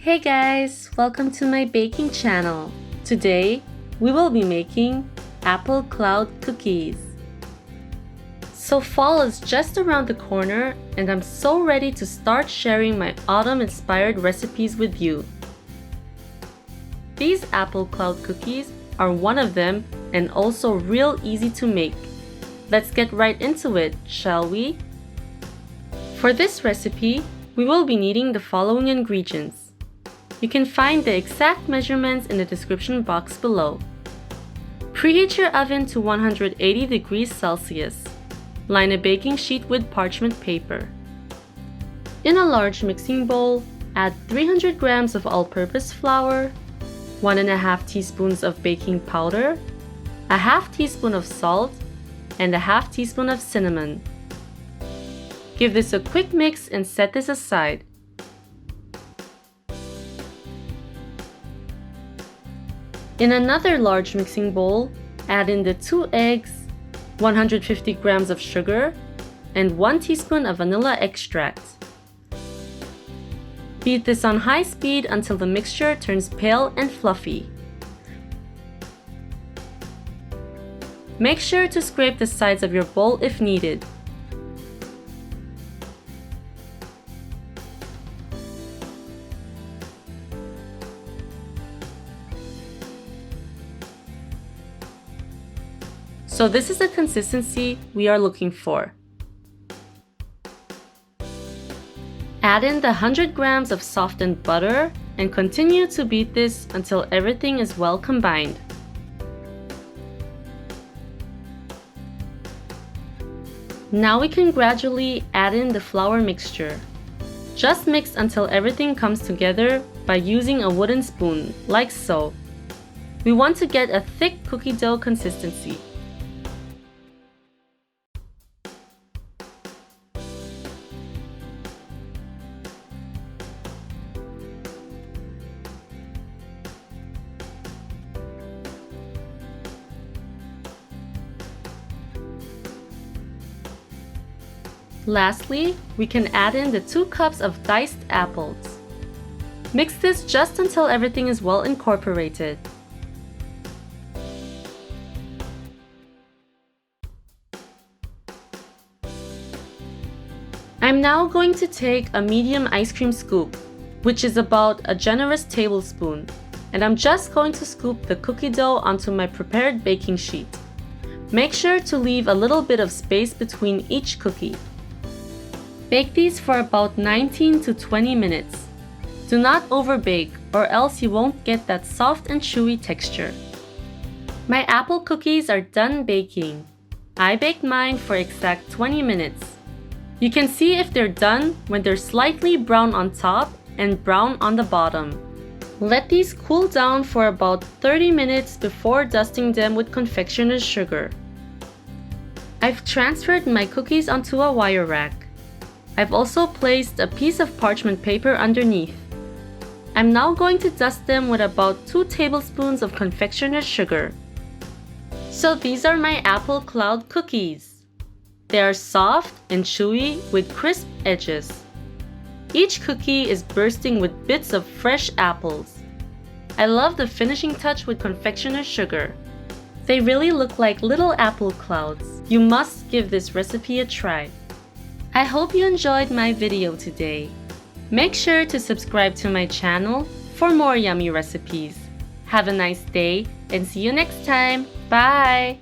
Hey guys, welcome to my baking channel. Today, we will be making apple cloud cookies. So fall is just around the corner and I'm so ready to start sharing my autumn-inspired recipes with you. These apple cloud cookies are one of them and also real easy to make. Let's get right into it, shall we? For this recipe, we will be needing the following ingredients. You can find the exact measurements in the description box below. Preheat your oven to 180 degrees Celsius. Line a baking sheet with parchment paper. In a large mixing bowl, add 300 grams of all-purpose flour, 1.5 teaspoons of baking powder, a half teaspoon of salt, and a half teaspoon of cinnamon. Give this a quick mix and set this aside. In another large mixing bowl, add in the 2 eggs, 150 grams of sugar, and 1 teaspoon of vanilla extract. Beat this on high speed until the mixture turns pale and fluffy. Make sure to scrape the sides of your bowl if needed. So this is the consistency we are looking for. Add in the 100 grams of softened butter and continue to beat this until everything is well combined. Now we can gradually add in the flour mixture. Just mix until everything comes together by using a wooden spoon, like so. We want to get a thick cookie dough consistency. Lastly, we can add in the 2 cups of diced apples. Mix this just until everything is well incorporated. I'm now going to take a medium ice cream scoop, which is about a generous tablespoon, and I'm just going to scoop the cookie dough onto my prepared baking sheet. Make sure to leave a little bit of space between each cookie. Bake these for about 19 to 20 minutes. Do not overbake or else you won't get that soft and chewy texture. My apple cookies are done baking. I baked mine for exact 20 minutes. You can see if they're done when they're slightly brown on top and brown on the bottom. Let these cool down for about 30 minutes before dusting them with confectioner's sugar. I've transferred my cookies onto a wire rack. I've also placed a piece of parchment paper underneath. I'm now going to dust them with about 2 tablespoons of confectioner's sugar. So these are my apple cloud cookies. They are soft and chewy with crisp edges. Each cookie is bursting with bits of fresh apples. I love the finishing touch with confectioner's sugar. They really look like little apple clouds. You must give this recipe a try. I hope you enjoyed my video today. Make sure to subscribe to my channel for more yummy recipes. Have a nice day and see you next time. Bye!